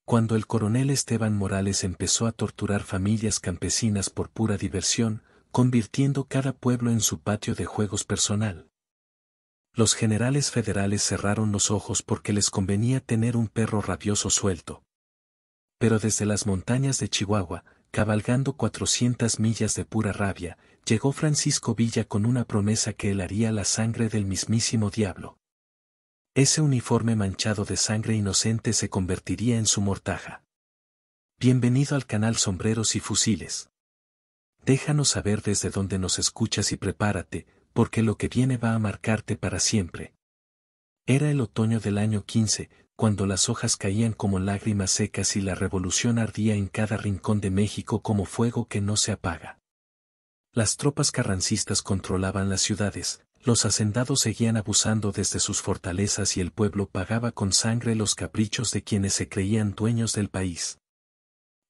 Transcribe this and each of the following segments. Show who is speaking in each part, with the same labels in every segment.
Speaker 1: Cuando el coronel Esteban Morales empezó a torturar familias campesinas por pura diversión, convirtiendo cada pueblo en su patio de juegos personal. Los generales federales cerraron los ojos porque les convenía tener un perro rabioso suelto. Pero desde las montañas de Chihuahua, cabalgando 400 millas de pura rabia, llegó Francisco Villa con una promesa que helaría la sangre del mismísimo diablo. Ese uniforme manchado de sangre inocente se convertiría en su mortaja. Bienvenido al canal Sombreros y Fusiles. Déjanos saber desde dónde nos escuchas y prepárate, porque lo que viene va a marcarte para siempre. Era el otoño del año 15, cuando las hojas caían como lágrimas secas y la revolución ardía en cada rincón de México como fuego que no se apaga. Las tropas carrancistas controlaban las ciudades, los hacendados seguían abusando desde sus fortalezas y el pueblo pagaba con sangre los caprichos de quienes se creían dueños del país.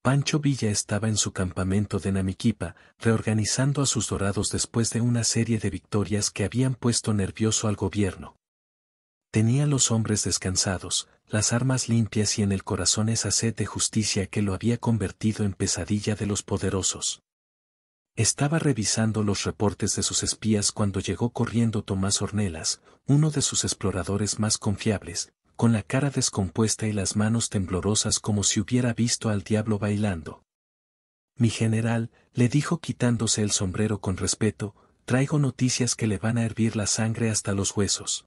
Speaker 1: Pancho Villa estaba en su campamento de Namiquipa, reorganizando a sus dorados después de una serie de victorias que habían puesto nervioso al gobierno. Tenía los hombres descansados, las armas limpias y en el corazón esa sed de justicia que lo había convertido en pesadilla de los poderosos. Estaba revisando los reportes de sus espías cuando llegó corriendo Tomás Ornelas, uno de sus exploradores más confiables, con la cara descompuesta y las manos temblorosas como si hubiera visto al diablo bailando. Mi general, le dijo quitándose el sombrero con respeto, traigo noticias que le van a hervir la sangre hasta los huesos.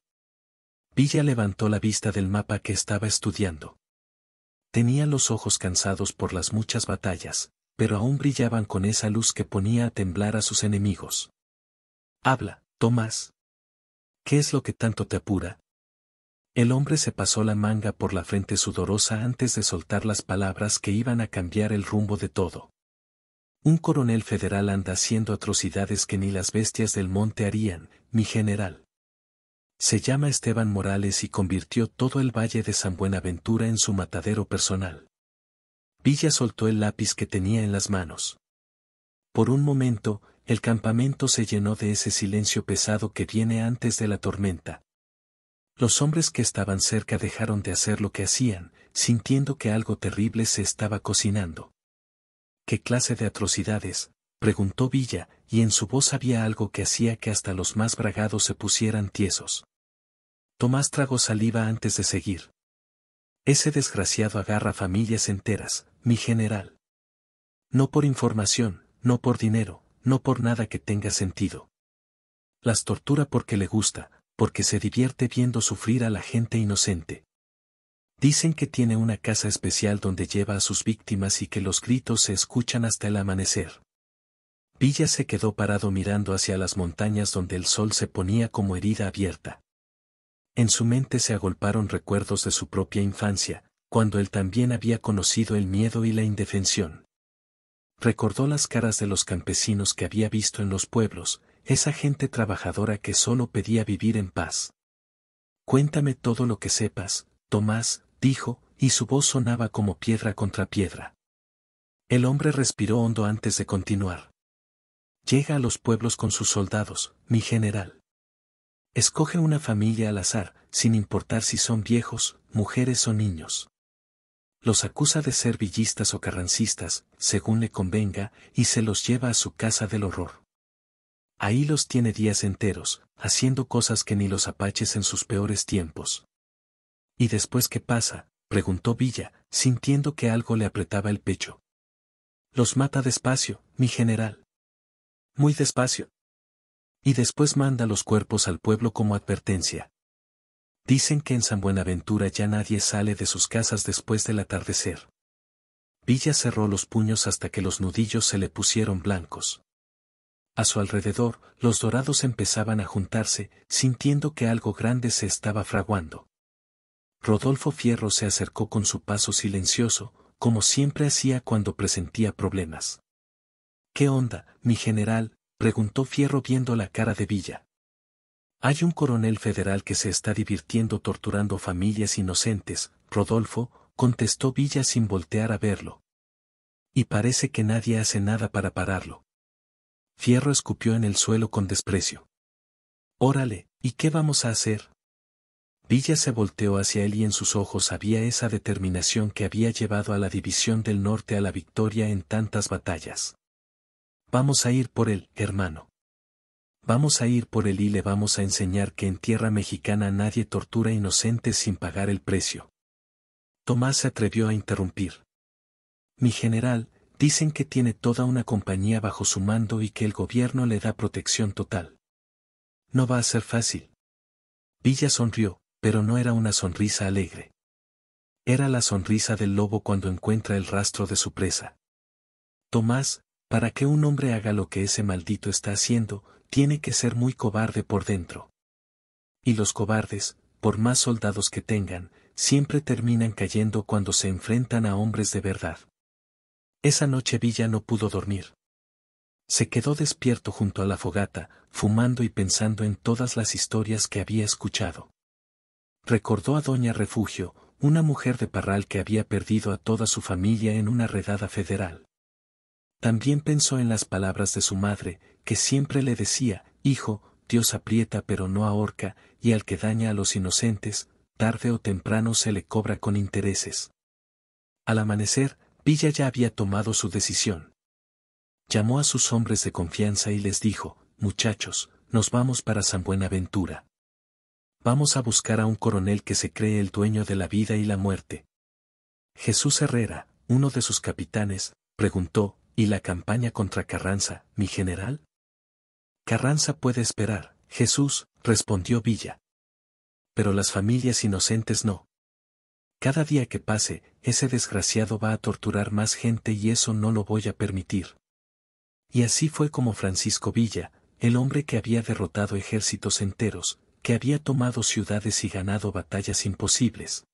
Speaker 1: Villa levantó la vista del mapa que estaba estudiando. Tenía los ojos cansados por las muchas batallas, pero aún brillaban con esa luz que ponía a temblar a sus enemigos. Habla, Tomás. ¿Qué es lo que tanto te apura? El hombre se pasó la manga por la frente sudorosa antes de soltar las palabras que iban a cambiar el rumbo de todo. Un coronel federal anda haciendo atrocidades que ni las bestias del monte harían, mi general. Se llama Esteban Morales y convirtió todo el valle de San Buenaventura en su matadero personal. Villa soltó el lápiz que tenía en las manos. Por un momento, el campamento se llenó de ese silencio pesado que viene antes de la tormenta. Los hombres que estaban cerca dejaron de hacer lo que hacían, sintiendo que algo terrible se estaba cocinando. ¿Qué clase de atrocidades?, preguntó Villa, y en su voz había algo que hacía que hasta los más bragados se pusieran tiesos. Tomás tragó saliva antes de seguir. Ese desgraciado agarra familias enteras, mi general. No por información, no por dinero, no por nada que tenga sentido. Las tortura porque le gusta, porque se divierte viendo sufrir a la gente inocente. Dicen que tiene una casa especial donde lleva a sus víctimas y que los gritos se escuchan hasta el amanecer. Villa se quedó parado mirando hacia las montañas donde el sol se ponía como herida abierta. En su mente se agolparon recuerdos de su propia infancia, cuando él también había conocido el miedo y la indefensión. Recordó las caras de los campesinos que había visto en los pueblos, esa gente trabajadora que solo pedía vivir en paz. Cuéntame todo lo que sepas, Tomás, dijo, y su voz sonaba como piedra contra piedra. El hombre respiró hondo antes de continuar. Llega a los pueblos con sus soldados, mi general. Escoge una familia al azar, sin importar si son viejos, mujeres o niños. Los acusa de ser villistas o carrancistas, según le convenga, y se los lleva a su casa del horror. Ahí los tiene días enteros, haciendo cosas que ni los apaches en sus peores tiempos. ¿Y después qué pasa?, preguntó Villa, sintiendo que algo le apretaba el pecho. Los mata despacio, mi general. Muy despacio. Y después manda los cuerpos al pueblo como advertencia. Dicen que en San Buenaventura ya nadie sale de sus casas después del atardecer. Villa cerró los puños hasta que los nudillos se le pusieron blancos. A su alrededor, los dorados empezaban a juntarse, sintiendo que algo grande se estaba fraguando. Rodolfo Fierro se acercó con su paso silencioso, como siempre hacía cuando presentía problemas. ¿Qué onda, mi general?, preguntó Fierro viendo la cara de Villa. Hay un coronel federal que se está divirtiendo torturando familias inocentes, Rodolfo, contestó Villa sin voltear a verlo. Y parece que nadie hace nada para pararlo. Fierro escupió en el suelo con desprecio. Órale, ¿y qué vamos a hacer? Villa se volteó hacia él y en sus ojos había esa determinación que había llevado a la División del Norte a la victoria en tantas batallas. Vamos a ir por él, hermano. Vamos a ir por él y le vamos a enseñar que en tierra mexicana nadie tortura inocentes sin pagar el precio. Tomás se atrevió a interrumpir. Mi general, dicen que tiene toda una compañía bajo su mando y que el gobierno le da protección total. No va a ser fácil. Villa sonrió, pero no era una sonrisa alegre. Era la sonrisa del lobo cuando encuentra el rastro de su presa. Tomás, para que un hombre haga lo que ese maldito está haciendo, tiene que ser muy cobarde por dentro. Y los cobardes, por más soldados que tengan, siempre terminan cayendo cuando se enfrentan a hombres de verdad. Esa noche Villa no pudo dormir. Se quedó despierto junto a la fogata, fumando y pensando en todas las historias que había escuchado. Recordó a Doña Refugio, una mujer de Parral que había perdido a toda su familia en una redada federal. También pensó en las palabras de su madre, que siempre le decía, hijo, Dios aprieta pero no ahorca, y al que daña a los inocentes, tarde o temprano se le cobra con intereses. Al amanecer, Villa ya había tomado su decisión. Llamó a sus hombres de confianza y les dijo, muchachos, nos vamos para San Buenaventura. Vamos a buscar a un coronel que se cree el dueño de la vida y la muerte. Jesús Herrera, uno de sus capitanes, preguntó, ¿y la campaña contra Carranza, mi general? Carranza puede esperar, Jesús, respondió Villa. Pero las familias inocentes no. Cada día que pase, ese desgraciado va a torturar más gente y eso no lo voy a permitir. Y así fue como Francisco Villa, el hombre que había derrotado ejércitos enteros, que había tomado ciudades y ganado batallas imposibles.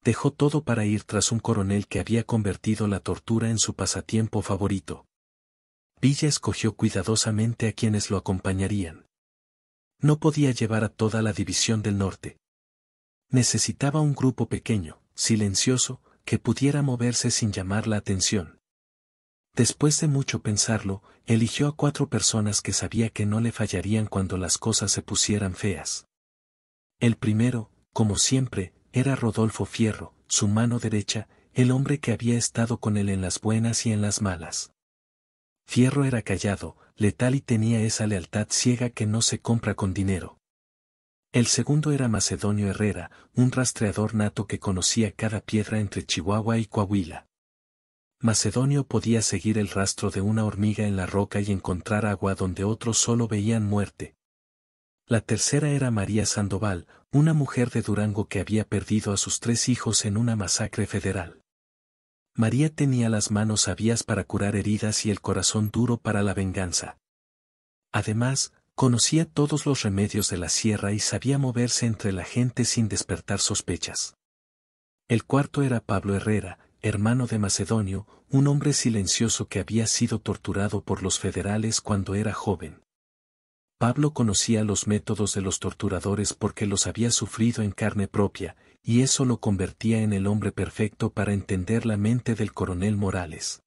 Speaker 1: Dejó todo para ir tras un coronel que había convertido la tortura en su pasatiempo favorito. Villa escogió cuidadosamente a quienes lo acompañarían. No podía llevar a toda la División del Norte. Necesitaba un grupo pequeño, silencioso, que pudiera moverse sin llamar la atención. Después de mucho pensarlo, eligió a 4 personas que sabía que no le fallarían cuando las cosas se pusieran feas. El primero, como siempre, era Rodolfo Fierro, su mano derecha, el hombre que había estado con él en las buenas y en las malas. Fierro era callado, letal y tenía esa lealtad ciega que no se compra con dinero. El segundo era Macedonio Herrera, un rastreador nato que conocía cada piedra entre Chihuahua y Coahuila. Macedonio podía seguir el rastro de una hormiga en la roca y encontrar agua donde otros solo veían muerte. La tercera era María Sandoval, una mujer de Durango que había perdido a sus 3 hijos en una masacre federal. María tenía las manos sabias para curar heridas y el corazón duro para la venganza. Además, conocía todos los remedios de la sierra y sabía moverse entre la gente sin despertar sospechas. El cuarto era Pablo Herrera, hermano de Macedonio, un hombre silencioso que había sido torturado por los federales cuando era joven. Pablo conocía los métodos de los torturadores porque los había sufrido en carne propia, y eso lo convertía en el hombre perfecto para entender la mente del coronel Morales.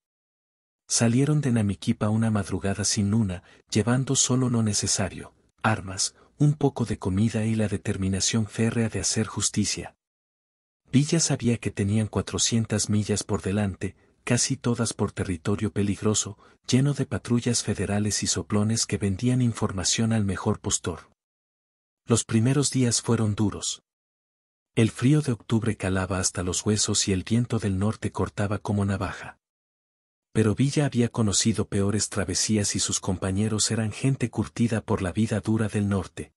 Speaker 1: Salieron de Namiquipa una madrugada sin luna, llevando solo lo necesario, armas, un poco de comida y la determinación férrea de hacer justicia. Villa sabía que tenían 400 millas por delante, casi todas por territorio peligroso, lleno de patrullas federales y soplones que vendían información al mejor postor. Los primeros días fueron duros. El frío de octubre calaba hasta los huesos y el viento del norte cortaba como navaja. Pero Villa había conocido peores travesías y sus compañeros eran gente curtida por la vida dura del norte.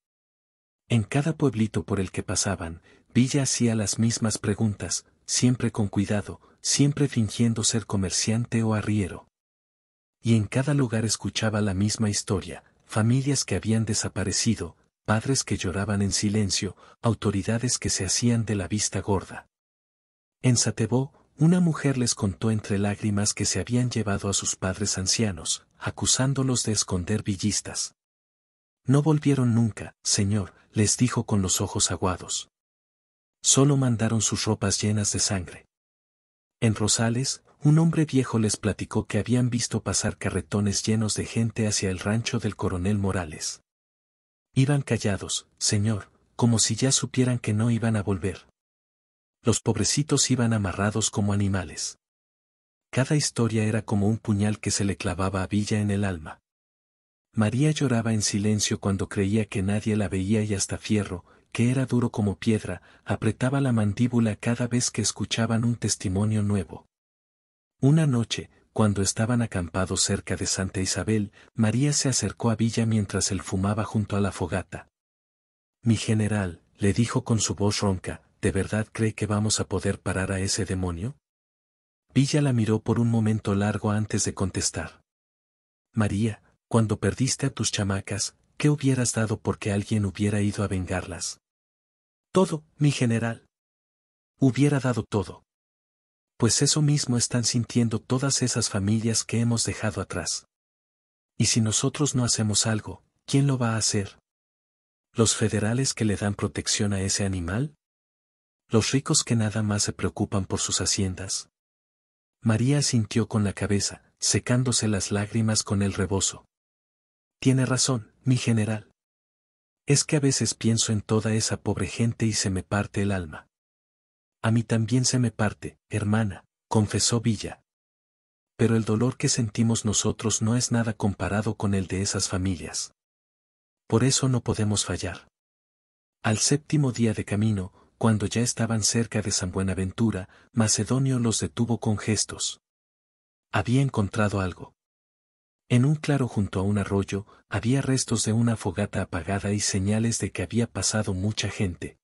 Speaker 1: En cada pueblito por el que pasaban, Villa hacía las mismas preguntas, siempre con cuidado, siempre fingiendo ser comerciante o arriero. Y en cada lugar escuchaba la misma historia, familias que habían desaparecido, padres que lloraban en silencio, autoridades que se hacían de la vista gorda. En Satebó, una mujer les contó entre lágrimas que se habían llevado a sus padres ancianos, acusándolos de esconder villistas. No volvieron nunca, señor, les dijo con los ojos aguados. Solo mandaron sus ropas llenas de sangre. En Rosales, un hombre viejo les platicó que habían visto pasar carretones llenos de gente hacia el rancho del coronel Morales. Iban callados, señor, como si ya supieran que no iban a volver. Los pobrecitos iban amarrados como animales. Cada historia era como un puñal que se le clavaba a Villa en el alma. María lloraba en silencio cuando creía que nadie la veía y hasta Fierro, que era duro como piedra, apretaba la mandíbula cada vez que escuchaban un testimonio nuevo. Una noche, cuando estaban acampados cerca de Santa Isabel, María se acercó a Villa mientras él fumaba junto a la fogata. «Mi general», le dijo con su voz ronca, «¿de verdad cree que vamos a poder parar a ese demonio?». Villa la miró por un momento largo antes de contestar. «María, cuando perdiste a tus chamacas, ¿qué hubieras dado porque alguien hubiera ido a vengarlas?». «Todo, mi general. Hubiera dado todo». «Pues eso mismo están sintiendo todas esas familias que hemos dejado atrás. Y si nosotros no hacemos algo, ¿quién lo va a hacer? ¿Los federales que le dan protección a ese animal? ¿Los ricos que nada más se preocupan por sus haciendas?». María asintió con la cabeza, secándose las lágrimas con el rebozo. «Tiene razón, mi general. Es que a veces pienso en toda esa pobre gente y se me parte el alma». «A mí también se me parte, hermana», confesó Villa. «Pero el dolor que sentimos nosotros no es nada comparado con el de esas familias. Por eso no podemos fallar». Al séptimo día de camino, cuando ya estaban cerca de San Buenaventura, Macedonio los detuvo con gestos. Había encontrado algo. En un claro junto a un arroyo, había restos de una fogata apagada y señales de que había pasado mucha gente.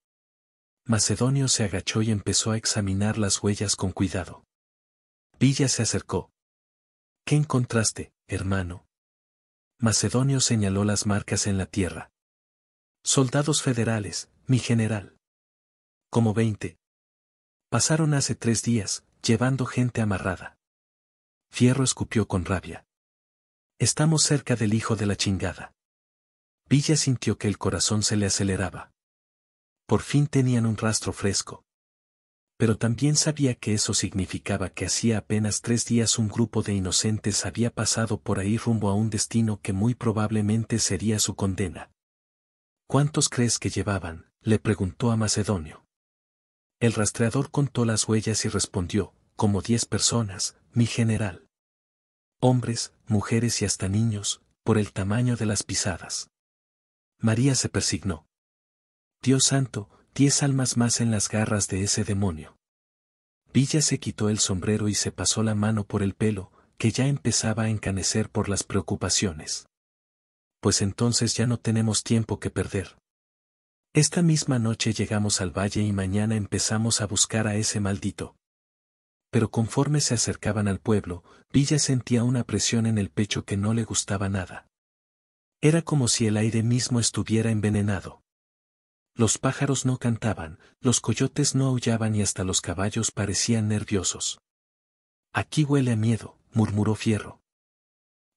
Speaker 1: Macedonio se agachó y empezó a examinar las huellas con cuidado. Villa se acercó. «¿Qué encontraste, hermano?». Macedonio señaló las marcas en la tierra. «Soldados federales, mi general. Como 20. Pasaron hace 3 días, llevando gente amarrada». Fierro escupió con rabia. «Estamos cerca del hijo de la chingada». Villa sintió que el corazón se le aceleraba. Por fin tenían un rastro fresco. Pero también sabía que eso significaba que hacía apenas 3 días un grupo de inocentes había pasado por ahí rumbo a un destino que muy probablemente sería su condena. «¿Cuántos crees que llevaban?», le preguntó a Macedonio. El rastreador contó las huellas y respondió, «Como 10 personas, mi general. Hombres, mujeres y hasta niños, por el tamaño de las pisadas». María se persignó. «Dios santo, 10 almas más en las garras de ese demonio». Villa se quitó el sombrero y se pasó la mano por el pelo, que ya empezaba a encanecer por las preocupaciones. «Pues entonces ya no tenemos tiempo que perder. Esta misma noche llegamos al valle y mañana empezamos a buscar a ese maldito». Pero conforme se acercaban al pueblo, Villa sentía una presión en el pecho que no le gustaba nada. Era como si el aire mismo estuviera envenenado. Los pájaros no cantaban, los coyotes no aullaban y hasta los caballos parecían nerviosos. «Aquí huele a miedo», murmuró Fierro.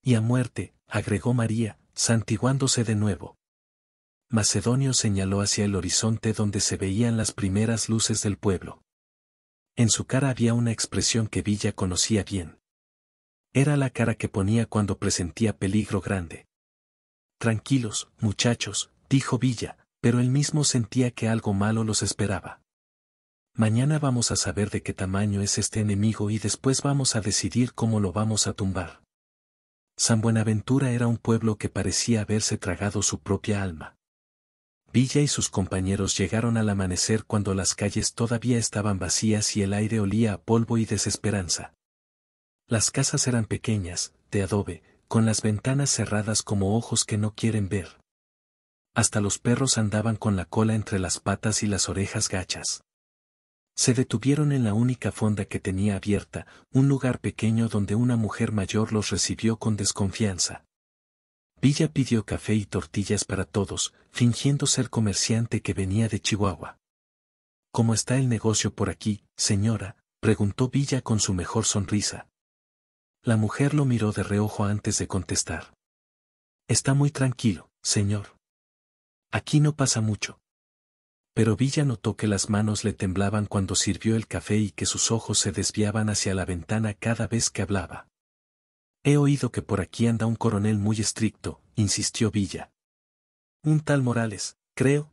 Speaker 1: «Y a muerte», agregó María, santiguándose de nuevo. Macedonio señaló hacia el horizonte donde se veían las primeras luces del pueblo. En su cara había una expresión que Villa conocía bien. Era la cara que ponía cuando presentía peligro grande. «Tranquilos, muchachos», dijo Villa, pero él mismo sentía que algo malo los esperaba. «Mañana vamos a saber de qué tamaño es este enemigo y después vamos a decidir cómo lo vamos a tumbar». San Buenaventura era un pueblo que parecía haberse tragado su propia alma. Villa y sus compañeros llegaron al amanecer cuando las calles todavía estaban vacías y el aire olía a polvo y desesperanza. Las casas eran pequeñas, de adobe, con las ventanas cerradas como ojos que no quieren ver. Hasta los perros andaban con la cola entre las patas y las orejas gachas. Se detuvieron en la única fonda que tenía abierta, un lugar pequeño donde una mujer mayor los recibió con desconfianza. Villa pidió café y tortillas para todos, fingiendo ser comerciante que venía de Chihuahua. «¿Cómo está el negocio por aquí, señora?», preguntó Villa con su mejor sonrisa. La mujer lo miró de reojo antes de contestar. «Está muy tranquilo, señor. Aquí no pasa mucho». Pero Villa notó que las manos le temblaban cuando sirvió el café y que sus ojos se desviaban hacia la ventana cada vez que hablaba. «He oído que por aquí anda un coronel muy estricto», insistió Villa. «Un tal Morales, creo».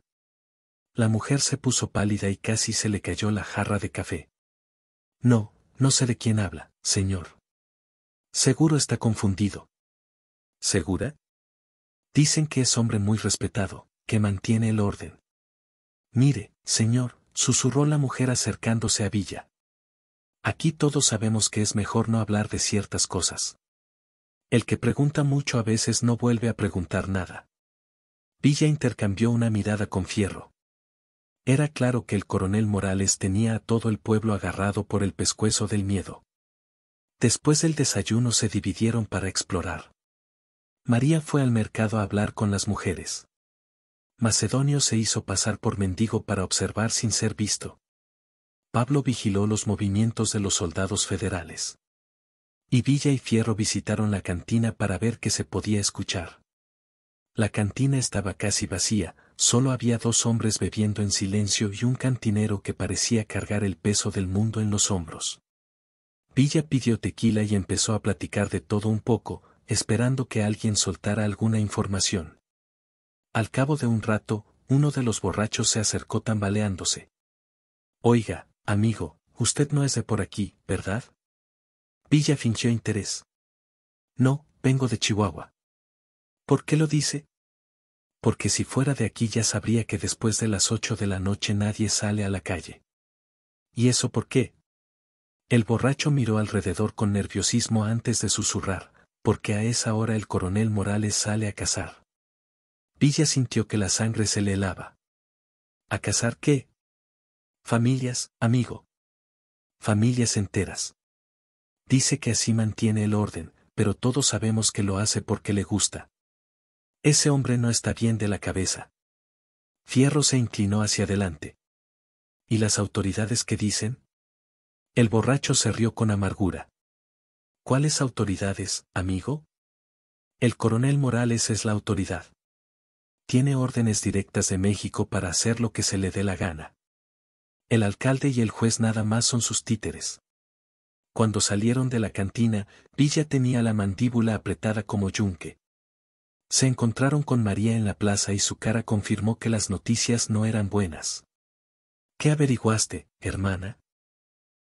Speaker 1: La mujer se puso pálida y casi se le cayó la jarra de café. No, no sé de quién habla, señor. Seguro está confundido. ¿Segura? Dicen que es hombre muy respetado, que mantiene el orden. Mire, señor, susurró la mujer acercándose a Villa. Aquí todos sabemos que es mejor no hablar de ciertas cosas. El que pregunta mucho a veces no vuelve a preguntar nada. Villa intercambió una mirada con Fierro. Era claro que el coronel Morales tenía a todo el pueblo agarrado por el pescuezo del miedo. Después del desayuno se dividieron para explorar. María fue al mercado a hablar con las mujeres. Macedonio se hizo pasar por mendigo para observar sin ser visto. Pablo vigiló los movimientos de los soldados federales. Y Villa y Fierro visitaron la cantina para ver qué se podía escuchar. La cantina estaba casi vacía, solo había 2 hombres bebiendo en silencio y un cantinero que parecía cargar el peso del mundo en los hombros. Villa pidió tequila y empezó a platicar de todo un poco, esperando que alguien soltara alguna información. Al cabo de un rato, uno de los borrachos se acercó tambaleándose. Oiga, amigo, usted no es de por aquí, ¿verdad? Villa fingió interés. No, vengo de Chihuahua. ¿Por qué lo dice? Porque si fuera de aquí ya sabría que después de las 8 de la noche nadie sale a la calle. ¿Y eso por qué? El borracho miró alrededor con nerviosismo antes de susurrar, porque a esa hora el coronel Morales sale a cazar. Villa sintió que la sangre se le helaba. ¿A cazar qué? Familias, amigo. Familias enteras. Dice que así mantiene el orden, pero todos sabemos que lo hace porque le gusta. Ese hombre no está bien de la cabeza. Fierro se inclinó hacia adelante. ¿Y las autoridades qué dicen? El borracho se rió con amargura. ¿Cuáles autoridades, amigo? El coronel Morales es la autoridad. Tiene órdenes directas de México para hacer lo que se le dé la gana. El alcalde y el juez nada más son sus títeres. Cuando salieron de la cantina, Villa tenía la mandíbula apretada como yunque. Se encontraron con María en la plaza y su cara confirmó que las noticias no eran buenas. ¿Qué averiguaste, hermana?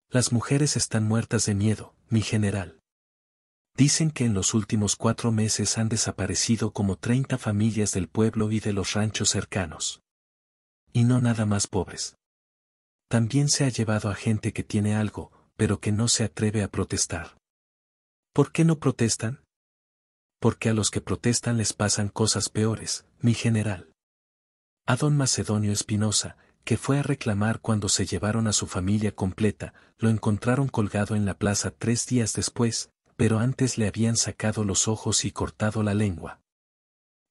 Speaker 1: Las mujeres están muertas de miedo, mi general. Dicen que en los últimos 4 meses han desaparecido como 30 familias del pueblo y de los ranchos cercanos. Y no nada más pobres. También se ha llevado a gente que tiene algo, pero que no se atreve a protestar. ¿Por qué no protestan? Porque a los que protestan les pasan cosas peores, mi general. A don Macedonio Espinosa, que fue a reclamar cuando se llevaron a su familia completa, lo encontraron colgado en la plaza 3 días después, pero antes le habían sacado los ojos y cortado la lengua.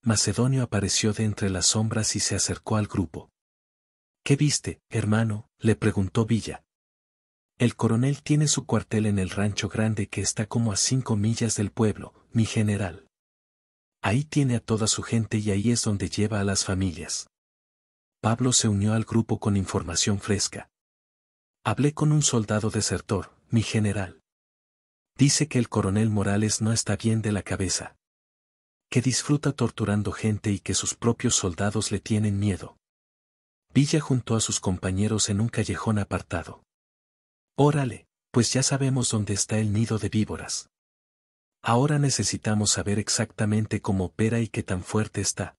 Speaker 1: Macedonio apareció de entre las sombras y se acercó al grupo. ¿Qué viste, hermano?, le preguntó Villa. El coronel tiene su cuartel en el rancho grande que está como a 5 millas del pueblo, mi general. Ahí tiene a toda su gente y ahí es donde lleva a las familias. Pablo se unió al grupo con información fresca. Hablé con un soldado desertor, mi general. Dice que el coronel Morales no está bien de la cabeza. Que disfruta torturando gente y que sus propios soldados le tienen miedo. Villa juntó a sus compañeros en un callejón apartado. Órale, pues ya sabemos dónde está el nido de víboras. Ahora necesitamos saber exactamente cómo opera y qué tan fuerte está.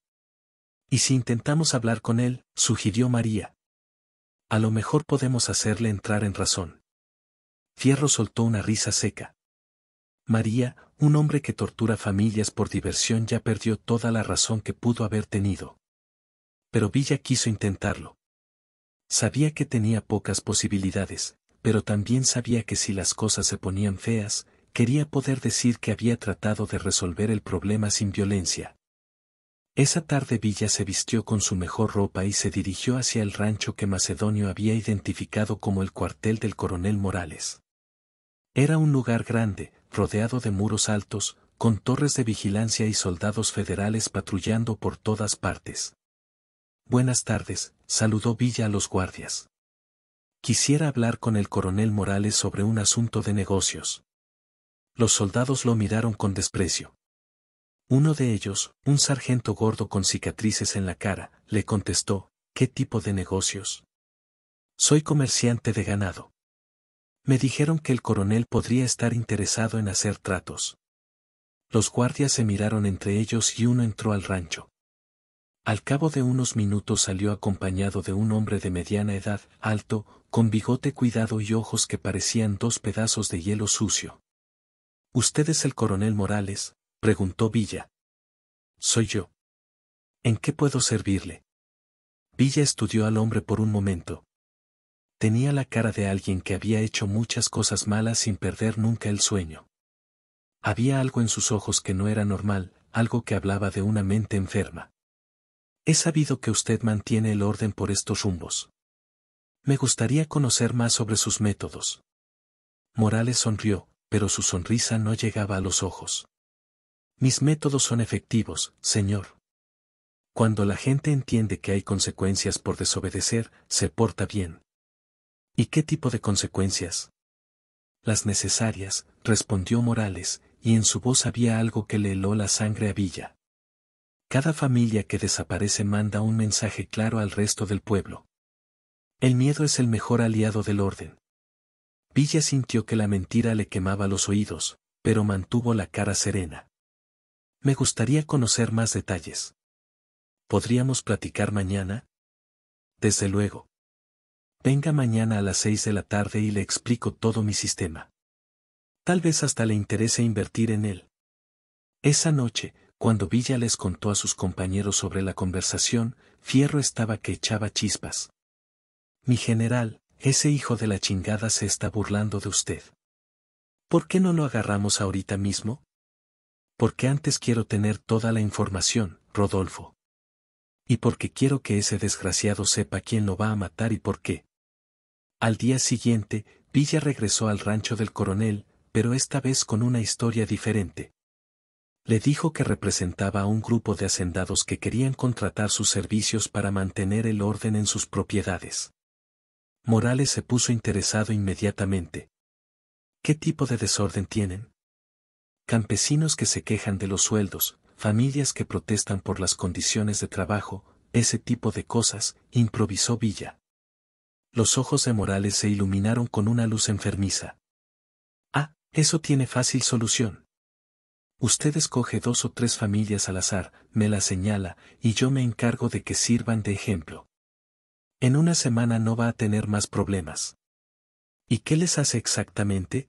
Speaker 1: ¿Y si intentamos hablar con él?, sugirió María. A lo mejor podemos hacerle entrar en razón. Fierro soltó una risa seca. María, un hombre que tortura familias por diversión, ya perdió toda la razón que pudo haber tenido. Pero Villa quiso intentarlo. Sabía que tenía pocas posibilidades, pero también sabía que si las cosas se ponían feas, quería poder decir que había tratado de resolver el problema sin violencia. Esa tarde Villa se vistió con su mejor ropa y se dirigió hacia el rancho que Macedonio había identificado como el cuartel del coronel Morales. Era un lugar grande, rodeado de muros altos, con torres de vigilancia y soldados federales patrullando por todas partes. Buenas tardes, saludó Villa a los guardias. Quisiera hablar con el coronel Morales sobre un asunto de negocios. Los soldados lo miraron con desprecio. Uno de ellos, un sargento gordo con cicatrices en la cara, le contestó, ¿Qué tipo de negocios? Soy comerciante de ganado. Me dijeron que el coronel podría estar interesado en hacer tratos. Los guardias se miraron entre ellos y uno entró al rancho. Al cabo de unos minutos salió acompañado de un hombre de mediana edad, alto, con bigote cuidado y ojos que parecían dos pedazos de hielo sucio. ¿Usted es el coronel Morales?, preguntó Villa. Soy yo. ¿En qué puedo servirle? Villa estudió al hombre por un momento. Tenía la cara de alguien que había hecho muchas cosas malas sin perder nunca el sueño. Había algo en sus ojos que no era normal, algo que hablaba de una mente enferma. He sabido que usted mantiene el orden por estos rumbos. Me gustaría conocer más sobre sus métodos. Morales sonrió, pero su sonrisa no llegaba a los ojos. Mis métodos son efectivos, señor. Cuando la gente entiende que hay consecuencias por desobedecer, se porta bien. ¿Y qué tipo de consecuencias? Las necesarias, respondió Morales, y en su voz había algo que le heló la sangre a Villa. Cada familia que desaparece manda un mensaje claro al resto del pueblo. El miedo es el mejor aliado del orden. Villa sintió que la mentira le quemaba los oídos, pero mantuvo la cara serena. Me gustaría conocer más detalles. ¿Podríamos platicar mañana? Desde luego. Venga mañana a las 6 de la tarde y le explico todo mi sistema. Tal vez hasta le interese invertir en él. Esa noche, cuando Villa les contó a sus compañeros sobre la conversación, Fierro estaba que echaba chispas. Mi general, ese hijo de la chingada se está burlando de usted. ¿Por qué no lo agarramos ahorita mismo? Porque antes quiero tener toda la información, Rodolfo. Y porque quiero que ese desgraciado sepa quién lo va a matar y por qué. Al día siguiente, Villa regresó al rancho del coronel, pero esta vez con una historia diferente. Le dijo que representaba a un grupo de hacendados que querían contratar sus servicios para mantener el orden en sus propiedades. Morales se puso interesado inmediatamente. ¿Qué tipo de desorden tienen? Campesinos que se quejan de los sueldos, familias que protestan por las condiciones de trabajo, ese tipo de cosas, improvisó Villa. Los ojos de Morales se iluminaron con una luz enfermiza. Ah, eso tiene fácil solución. Usted escoge 2 o 3 familias al azar, me las señala, y yo me encargo de que sirvan de ejemplo. En una semana no va a tener más problemas. ¿Y qué les hace exactamente?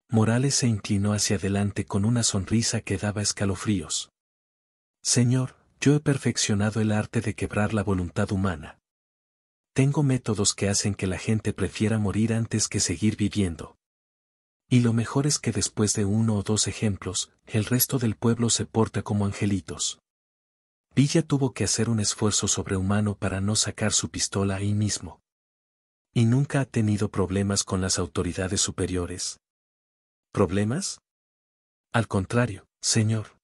Speaker 1: Morales se inclinó hacia adelante con una sonrisa que daba escalofríos. Señor, yo he perfeccionado el arte de quebrar la voluntad humana. Tengo métodos que hacen que la gente prefiera morir antes que seguir viviendo. Y lo mejor es que después de 1 o 2 ejemplos, el resto del pueblo se porta como angelitos. Villa tuvo que hacer un esfuerzo sobrehumano para no sacar su pistola ahí mismo. ¿Y nunca ha tenido problemas con las autoridades superiores? ¿Problemas? Al contrario, señor.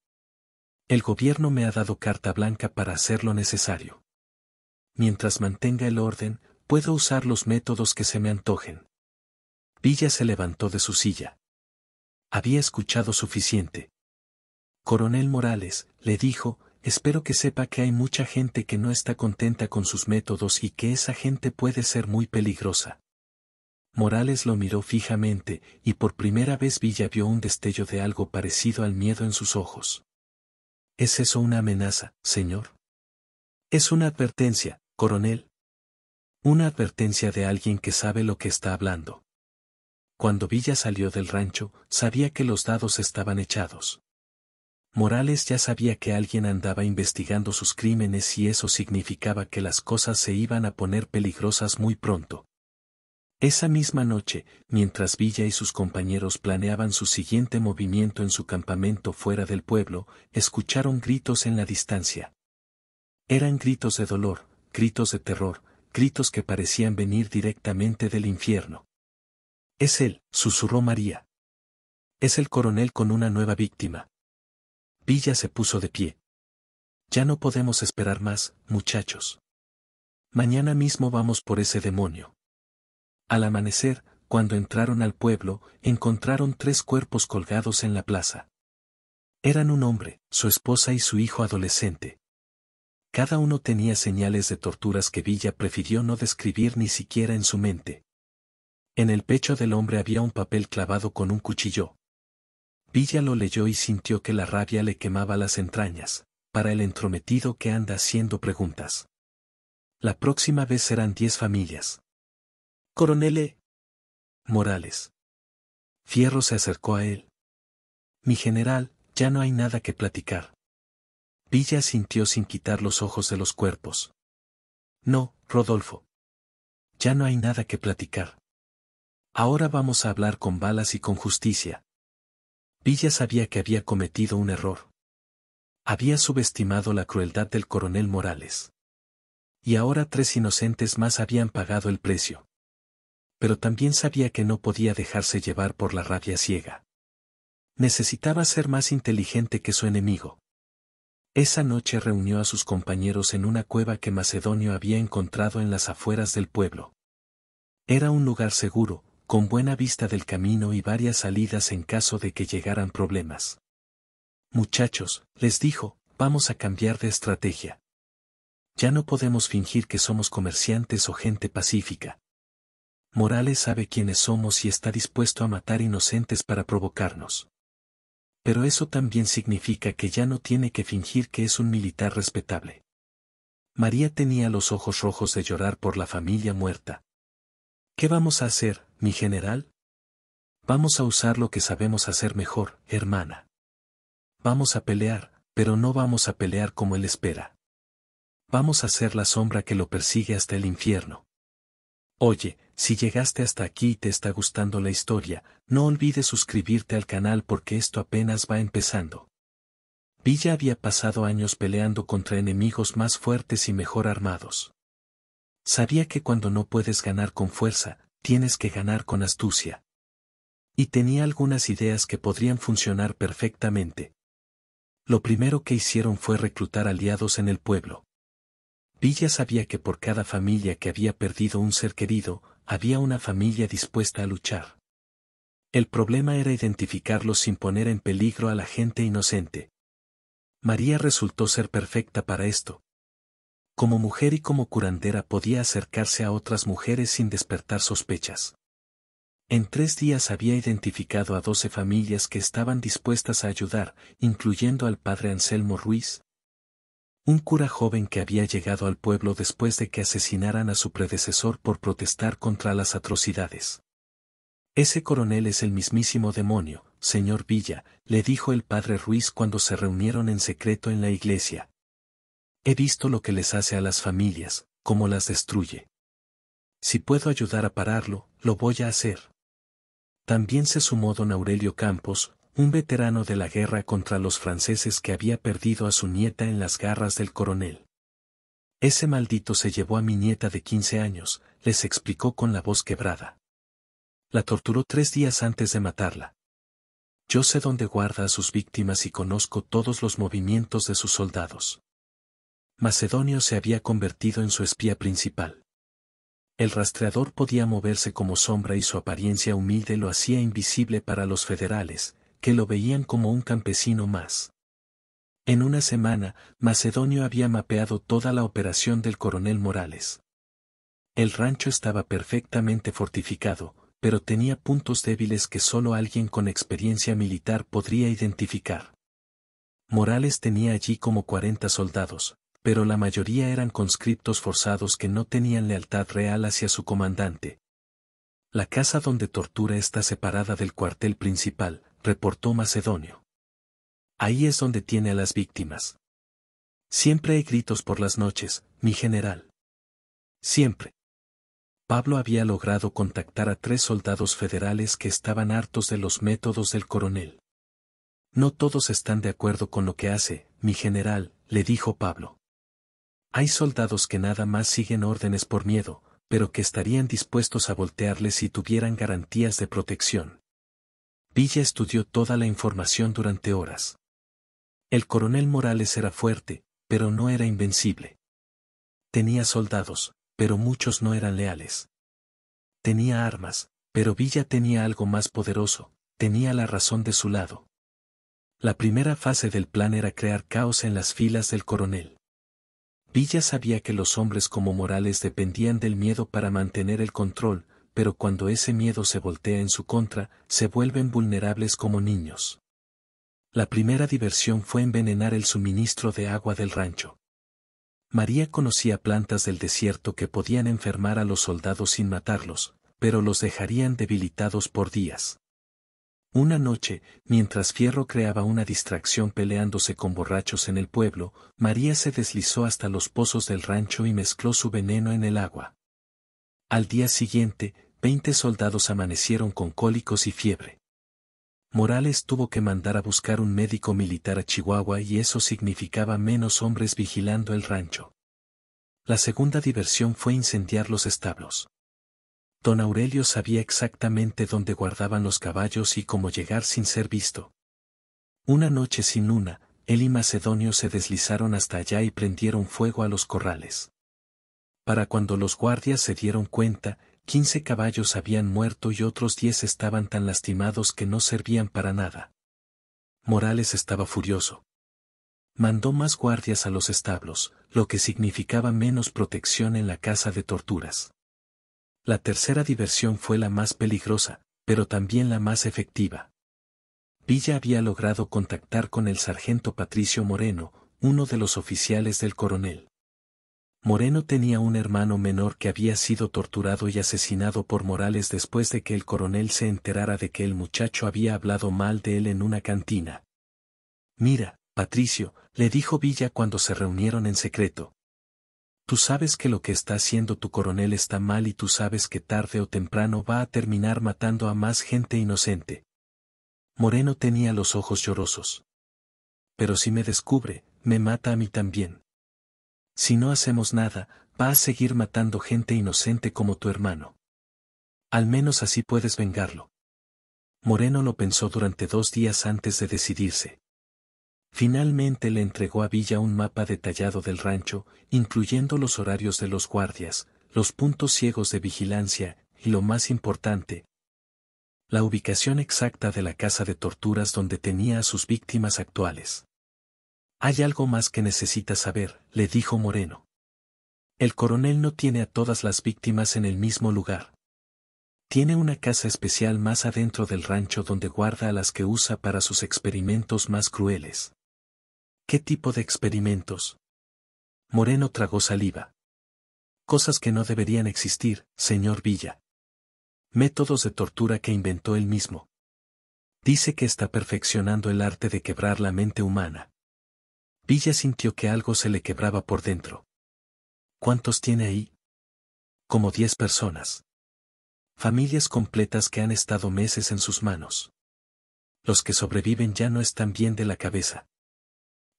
Speaker 1: El gobierno me ha dado carta blanca para hacer lo necesario. Mientras mantenga el orden, puedo usar los métodos que se me antojen. Villa se levantó de su silla. Había escuchado suficiente. Coronel Morales, le dijo, espero que sepa que hay mucha gente que no está contenta con sus métodos y que esa gente puede ser muy peligrosa. Morales lo miró fijamente, y por primera vez Villa vio un destello de algo parecido al miedo en sus ojos. ¿Es eso una amenaza, señor? Es una advertencia, coronel. Una advertencia de alguien que sabe lo que está hablando. Cuando Villa salió del rancho, sabía que los dados estaban echados. Morales ya sabía que alguien andaba investigando sus crímenes y eso significaba que las cosas se iban a poner peligrosas muy pronto. Esa misma noche, mientras Villa y sus compañeros planeaban su siguiente movimiento en su campamento fuera del pueblo, escucharon gritos en la distancia. Eran gritos de dolor, gritos de terror, gritos que parecían venir directamente del infierno. Es él, susurró María. Es el coronel con una nueva víctima. Villa se puso de pie. Ya no podemos esperar más, muchachos. Mañana mismo vamos por ese demonio. Al amanecer, cuando entraron al pueblo, encontraron 3 cuerpos colgados en la plaza. Eran un hombre, su esposa y su hijo adolescente. Cada uno tenía señales de torturas que Villa prefirió no describir ni siquiera en su mente. En el pecho del hombre había un papel clavado con un cuchillo. Villa lo leyó y sintió que la rabia le quemaba las entrañas, para el entrometido que anda haciendo preguntas. La próxima vez serán 10 familias. Coronel Morales. Fierro se acercó a él. Mi general, ya no hay nada que platicar. Villa asintió sin quitar los ojos de los cuerpos. No, Rodolfo. Ya no hay nada que platicar. Ahora vamos a hablar con balas y con justicia. Villa sabía que había cometido un error. Había subestimado la crueldad del coronel Morales. Y ahora 3 inocentes más habían pagado el precio. Pero también sabía que no podía dejarse llevar por la rabia ciega. Necesitaba ser más inteligente que su enemigo. Esa noche reunió a sus compañeros en una cueva que Macedonio había encontrado en las afueras del pueblo. Era un lugar seguro, con buena vista del camino y varias salidas en caso de que llegaran problemas. Muchachos, les dijo, vamos a cambiar de estrategia. Ya no podemos fingir que somos comerciantes o gente pacífica. Morales sabe quiénes somos y está dispuesto a matar inocentes para provocarnos. Pero eso también significa que ya no tiene que fingir que es un militar respetable. María tenía los ojos rojos de llorar por la familia muerta. ¿Qué vamos a hacer, mi general? Vamos a usar lo que sabemos hacer mejor, hermana. Vamos a pelear, pero no vamos a pelear como él espera. Vamos a ser la sombra que lo persigue hasta el infierno. Oye, si llegaste hasta aquí y te está gustando la historia, no olvides suscribirte al canal porque esto apenas va empezando. Villa había pasado años peleando contra enemigos más fuertes y mejor armados. Sabía que cuando no puedes ganar con fuerza, tienes que ganar con astucia. Y tenía algunas ideas que podrían funcionar perfectamente. Lo primero que hicieron fue reclutar aliados en el pueblo. Villa sabía que por cada familia que había perdido un ser querido, había una familia dispuesta a luchar. El problema era identificarlos sin poner en peligro a la gente inocente. María resultó ser perfecta para esto. Como mujer y como curandera podía acercarse a otras mujeres sin despertar sospechas. En 3 días había identificado a 12 familias que estaban dispuestas a ayudar, incluyendo al padre Anselmo Ruiz, un cura joven que había llegado al pueblo después de que asesinaran a su predecesor por protestar contra las atrocidades. Ese coronel es el mismísimo demonio, señor Villa, le dijo el padre Ruiz cuando se reunieron en secreto en la iglesia. He visto lo que les hace a las familias, cómo las destruye. Si puedo ayudar a pararlo, lo voy a hacer. También se sumó don Aurelio Campos, un veterano de la guerra contra los franceses que había perdido a su nieta en las garras del coronel. Ese maldito se llevó a mi nieta de 15 años, les explicó con la voz quebrada. La torturó 3 días antes de matarla. Yo sé dónde guarda a sus víctimas y conozco todos los movimientos de sus soldados. Macedonio se había convertido en su espía principal. El rastreador podía moverse como sombra y su apariencia humilde lo hacía invisible para los federales, que lo veían como un campesino más. En una semana, Macedonio había mapeado toda la operación del coronel Morales. El rancho estaba perfectamente fortificado, pero tenía puntos débiles que solo alguien con experiencia militar podría identificar. Morales tenía allí como 40 soldados, pero la mayoría eran conscriptos forzados que no tenían lealtad real hacia su comandante. La casa donde tortura está separada del cuartel principal, reportó Macedonio. Ahí es donde tiene a las víctimas. Siempre hay gritos por las noches, mi general. Siempre. Pablo había logrado contactar a 3 soldados federales que estaban hartos de los métodos del coronel. No todos están de acuerdo con lo que hace, mi general, le dijo Pablo. Hay soldados que nada más siguen órdenes por miedo, pero que estarían dispuestos a voltearles si tuvieran garantías de protección. Villa estudió toda la información durante horas. El coronel Morales era fuerte, pero no era invencible. Tenía soldados, pero muchos no eran leales. Tenía armas, pero Villa tenía algo más poderoso, tenía la razón de su lado. La primera fase del plan era crear caos en las filas del coronel. Villa sabía que los hombres como Morales dependían del miedo para mantener el control, pero cuando ese miedo se voltea en su contra, se vuelven vulnerables como niños. La primera diversión fue envenenar el suministro de agua del rancho. María conocía plantas del desierto que podían enfermar a los soldados sin matarlos, pero los dejarían debilitados por días. Una noche, mientras Fierro creaba una distracción peleándose con borrachos en el pueblo, María se deslizó hasta los pozos del rancho y mezcló su veneno en el agua. Al día siguiente, 20 soldados amanecieron con cólicos y fiebre. Morales tuvo que mandar a buscar un médico militar a Chihuahua y eso significaba menos hombres vigilando el rancho. La segunda diversión fue incendiar los establos. Don Aurelio sabía exactamente dónde guardaban los caballos y cómo llegar sin ser visto. Una noche sin luna, él y Macedonio se deslizaron hasta allá y prendieron fuego a los corrales. Para cuando los guardias se dieron cuenta, 15 caballos habían muerto y otros 10 estaban tan lastimados que no servían para nada. Morales estaba furioso. Mandó más guardias a los establos, lo que significaba menos protección en la casa de torturas. La tercera diversión fue la más peligrosa, pero también la más efectiva. Villa había logrado contactar con el sargento Patricio Moreno, uno de los oficiales del coronel. Moreno tenía un hermano menor que había sido torturado y asesinado por Morales después de que el coronel se enterara de que el muchacho había hablado mal de él en una cantina. Mira, Patricio, le dijo Villa cuando se reunieron en secreto. Tú sabes que lo que está haciendo tu coronel está mal y tú sabes que tarde o temprano va a terminar matando a más gente inocente. Moreno tenía los ojos llorosos. Pero si me descubre, me mata a mí también. Si no hacemos nada, va a seguir matando gente inocente como tu hermano. Al menos así puedes vengarlo. Moreno lo pensó durante 2 días antes de decidirse. Finalmente le entregó a Villa un mapa detallado del rancho, incluyendo los horarios de los guardias, los puntos ciegos de vigilancia, y lo más importante, la ubicación exacta de la casa de torturas donde tenía a sus víctimas actuales. Hay algo más que necesitas saber, le dijo Moreno. El coronel no tiene a todas las víctimas en el mismo lugar. Tiene una casa especial más adentro del rancho donde guarda a las que usa para sus experimentos más crueles. ¿Qué tipo de experimentos? Moreno tragó saliva. Cosas que no deberían existir, señor Villa. Métodos de tortura que inventó él mismo. Dice que está perfeccionando el arte de quebrar la mente humana. Villa sintió que algo se le quebraba por dentro. ¿Cuántos tiene ahí? Como 10 personas. Familias completas que han estado meses en sus manos. Los que sobreviven ya no están bien de la cabeza.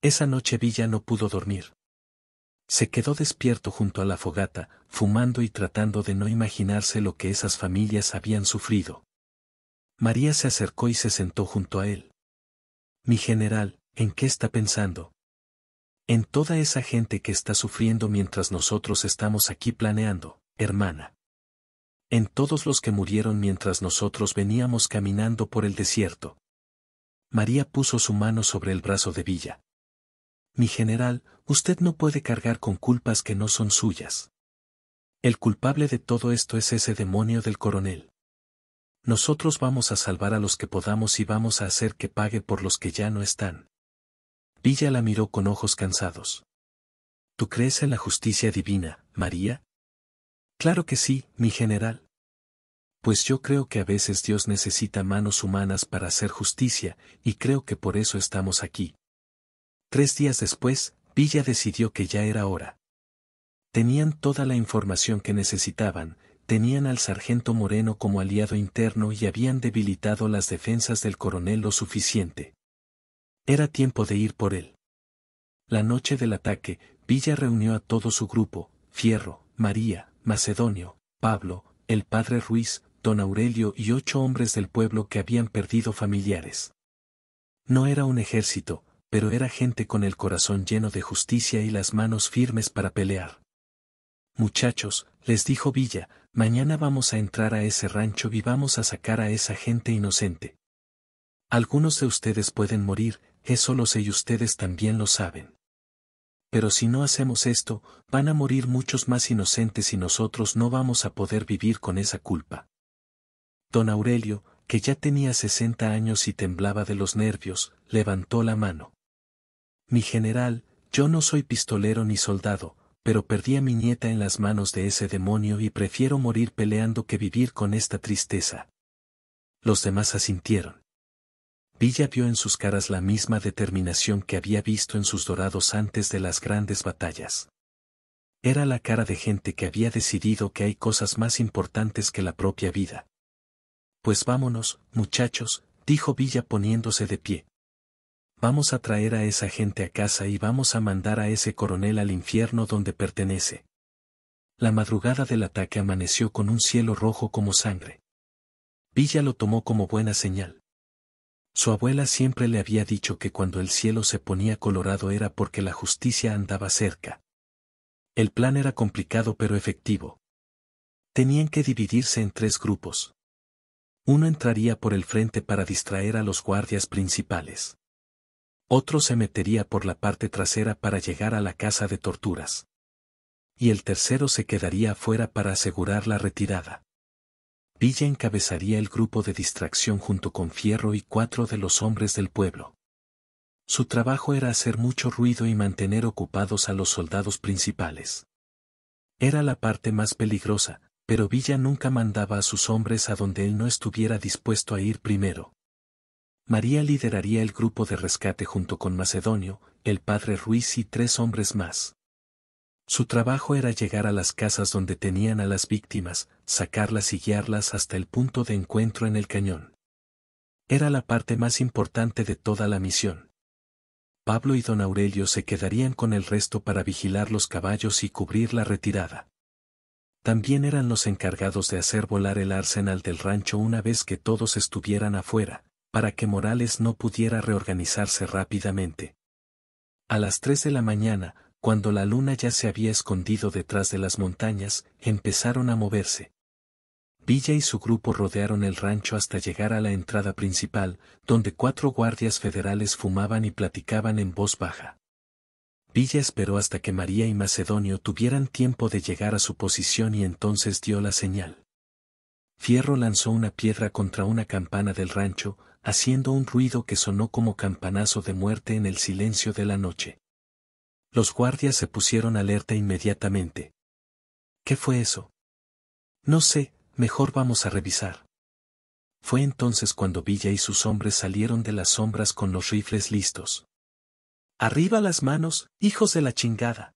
Speaker 1: Esa noche Villa no pudo dormir. Se quedó despierto junto a la fogata, fumando y tratando de no imaginarse lo que esas familias habían sufrido. María se acercó y se sentó junto a él. Mi general, ¿en qué está pensando? En toda esa gente que está sufriendo mientras nosotros estamos aquí planeando, hermana. En todos los que murieron mientras nosotros veníamos caminando por el desierto. María puso su mano sobre el brazo de Villa. Mi general, usted no puede cargar con culpas que no son suyas. El culpable de todo esto es ese demonio del coronel. Nosotros vamos a salvar a los que podamos y vamos a hacer que pague por los que ya no están. Villa la miró con ojos cansados. ¿Tú crees en la justicia divina, María? Claro que sí, mi general. Pues yo creo que a veces Dios necesita manos humanas para hacer justicia, y creo que por eso estamos aquí. 3 días después, Villa decidió que ya era hora. Tenían toda la información que necesitaban, tenían al sargento Moreno como aliado interno y habían debilitado las defensas del coronel lo suficiente. Era tiempo de ir por él. La noche del ataque, Villa reunió a todo su grupo, Fierro, María, Macedonio, Pablo, el padre Ruiz, don Aurelio y 8 hombres del pueblo que habían perdido familiares. No era un ejército, pero era gente con el corazón lleno de justicia y las manos firmes para pelear. Muchachos, les dijo Villa, mañana vamos a entrar a ese rancho y vamos a sacar a esa gente inocente. Algunos de ustedes pueden morir, eso lo sé y ustedes también lo saben. Pero si no hacemos esto, van a morir muchos más inocentes y nosotros no vamos a poder vivir con esa culpa. Don Aurelio, que ya tenía 60 años y temblaba de los nervios, levantó la mano. Mi general, yo no soy pistolero ni soldado, pero perdí a mi nieta en las manos de ese demonio y prefiero morir peleando que vivir con esta tristeza. Los demás asintieron. Villa vio en sus caras la misma determinación que había visto en sus dorados antes de las grandes batallas. Era la cara de gente que había decidido que hay cosas más importantes que la propia vida. Pues vámonos, muchachos, dijo Villa poniéndose de pie. Vamos a traer a esa gente a casa y vamos a mandar a ese coronel al infierno donde pertenece. La madrugada del ataque amaneció con un cielo rojo como sangre. Villa lo tomó como buena señal. Su abuela siempre le había dicho que cuando el cielo se ponía colorado era porque la justicia andaba cerca. El plan era complicado pero efectivo. Tenían que dividirse en 3 grupos. Uno entraría por el frente para distraer a los guardias principales. Otro se metería por la parte trasera para llegar a la casa de torturas. Y el tercero se quedaría afuera para asegurar la retirada. Villa encabezaría el grupo de distracción junto con Fierro y 4 de los hombres del pueblo. Su trabajo era hacer mucho ruido y mantener ocupados a los soldados principales. Era la parte más peligrosa, pero Villa nunca mandaba a sus hombres a donde él no estuviera dispuesto a ir primero. María lideraría el grupo de rescate junto con Macedonio, el padre Ruiz y 3 hombres más. Su trabajo era llegar a las casas donde tenían a las víctimas, sacarlas y guiarlas hasta el punto de encuentro en el cañón. Era la parte más importante de toda la misión. Pablo y don Aurelio se quedarían con el resto para vigilar los caballos y cubrir la retirada. También eran los encargados de hacer volar el arsenal del rancho una vez que todos estuvieran afuera, para que Morales no pudiera reorganizarse rápidamente. A las 3 de la mañana, cuando la luna ya se había escondido detrás de las montañas, empezaron a moverse. Villa y su grupo rodearon el rancho hasta llegar a la entrada principal, donde 4 guardias federales fumaban y platicaban en voz baja. Villa esperó hasta que María y Macedonio tuvieran tiempo de llegar a su posición y entonces dio la señal. Fierro lanzó una piedra contra una campana del rancho, haciendo un ruido que sonó como campanazo de muerte en el silencio de la noche. Los guardias se pusieron alerta inmediatamente. ¿Qué fue eso? No sé, mejor vamos a revisar. Fue entonces cuando Villa y sus hombres salieron de las sombras con los rifles listos. ¡Arriba las manos, hijos de la chingada!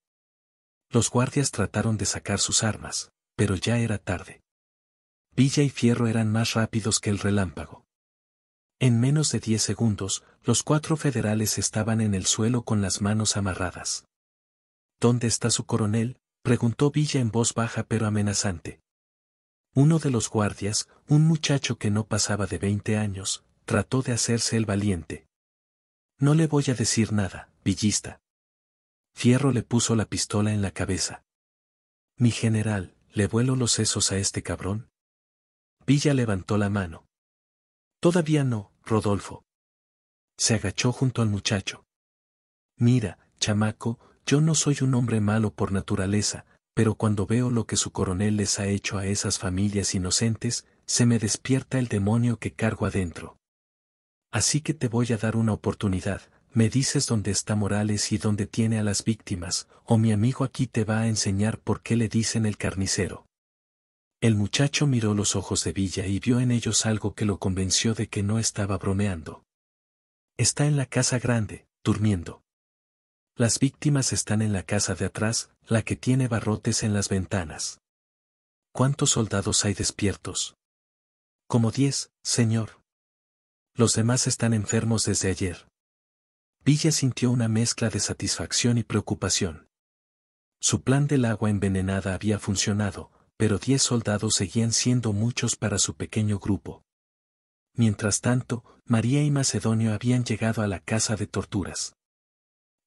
Speaker 1: Los guardias trataron de sacar sus armas, pero ya era tarde. Villa y Fierro eran más rápidos que el relámpago. En menos de 10 segundos, los 4 federales estaban en el suelo con las manos amarradas. ¿Dónde está su coronel?, preguntó Villa en voz baja pero amenazante. Uno de los guardias, un muchacho que no pasaba de 20 años, trató de hacerse el valiente. No le voy a decir nada, villista. Fierro le puso la pistola en la cabeza. Mi general, ¿le vuelo los sesos a este cabrón? Villa levantó la mano. Todavía no, Rodolfo. Se agachó junto al muchacho. Mira, chamaco, yo no soy un hombre malo por naturaleza, pero cuando veo lo que su coronel les ha hecho a esas familias inocentes, se me despierta el demonio que cargo adentro. Así que te voy a dar una oportunidad, me dices dónde está Morales y dónde tiene a las víctimas, o mi amigo aquí te va a enseñar por qué le dicen el carnicero. El muchacho miró los ojos de Villa y vio en ellos algo que lo convenció de que no estaba bromeando. Está en la casa grande, durmiendo. Las víctimas están en la casa de atrás, la que tiene barrotes en las ventanas. ¿Cuántos soldados hay despiertos? Como 10, señor. Los demás están enfermos desde ayer. Villa sintió una mezcla de satisfacción y preocupación. Su plan del agua envenenada había funcionado, pero 10 soldados seguían siendo muchos para su pequeño grupo. Mientras tanto, María y Macedonio habían llegado a la casa de torturas.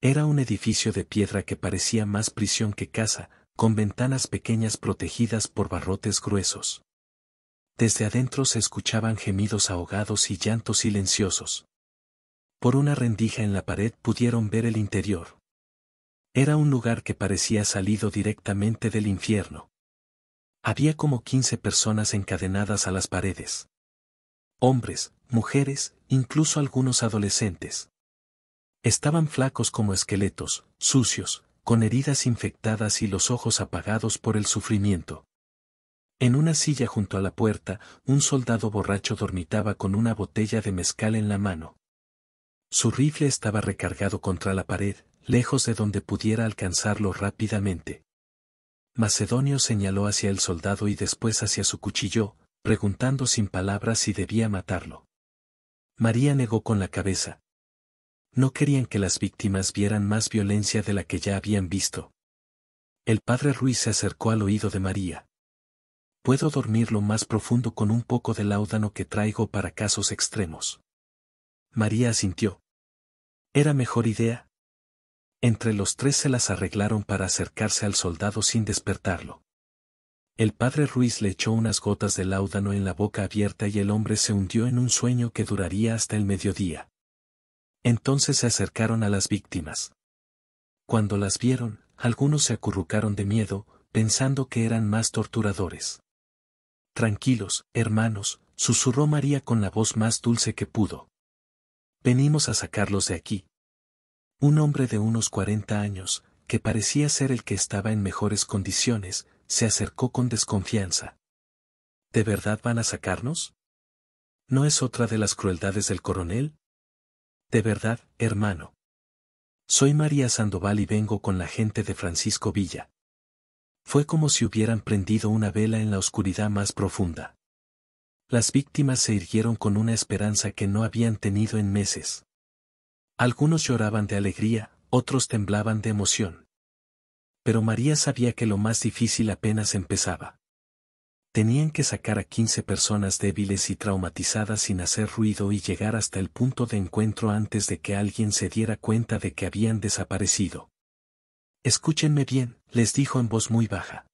Speaker 1: Era un edificio de piedra que parecía más prisión que casa, con ventanas pequeñas protegidas por barrotes gruesos. Desde adentro se escuchaban gemidos ahogados y llantos silenciosos. Por una rendija en la pared pudieron ver el interior. Era un lugar que parecía salido directamente del infierno. Había como 15 personas encadenadas a las paredes. Hombres, mujeres, incluso algunos adolescentes. Estaban flacos como esqueletos, sucios, con heridas infectadas y los ojos apagados por el sufrimiento. En una silla junto a la puerta, un soldado borracho dormitaba con una botella de mezcal en la mano. Su rifle estaba recargado contra la pared, lejos de donde pudiera alcanzarlo rápidamente. Macedonio señaló hacia el soldado y después hacia su cuchillo, preguntando sin palabras si debía matarlo. María negó con la cabeza. No querían que las víctimas vieran más violencia de la que ya habían visto. El padre Ruiz se acercó al oído de María. Puedo dormir lo más profundo con un poco de láudano que traigo para casos extremos. María asintió. ¿Era mejor idea? Entre los tres se las arreglaron para acercarse al soldado sin despertarlo. El padre Ruiz le echó unas gotas de láudano en la boca abierta y el hombre se hundió en un sueño que duraría hasta el mediodía. Entonces se acercaron a las víctimas. Cuando las vieron, algunos se acurrucaron de miedo, pensando que eran más torturadores. Tranquilos, hermanos, susurró María con la voz más dulce que pudo. Venimos a sacarlos de aquí. Un hombre de unos 40 años, que parecía ser el que estaba en mejores condiciones, se acercó con desconfianza. ¿De verdad van a sacarnos? ¿No es otra de las crueldades del coronel? De verdad, hermano. Soy María Sandoval y vengo con la gente de Francisco Villa. Fue como si hubieran prendido una vela en la oscuridad más profunda. Las víctimas se irguieron con una esperanza que no habían tenido en meses. Algunos lloraban de alegría, otros temblaban de emoción. Pero María sabía que lo más difícil apenas empezaba. Tenían que sacar a 15 personas débiles y traumatizadas sin hacer ruido y llegar hasta el punto de encuentro antes de que alguien se diera cuenta de que habían desaparecido. Escúchenme bien, les dijo en voz muy baja.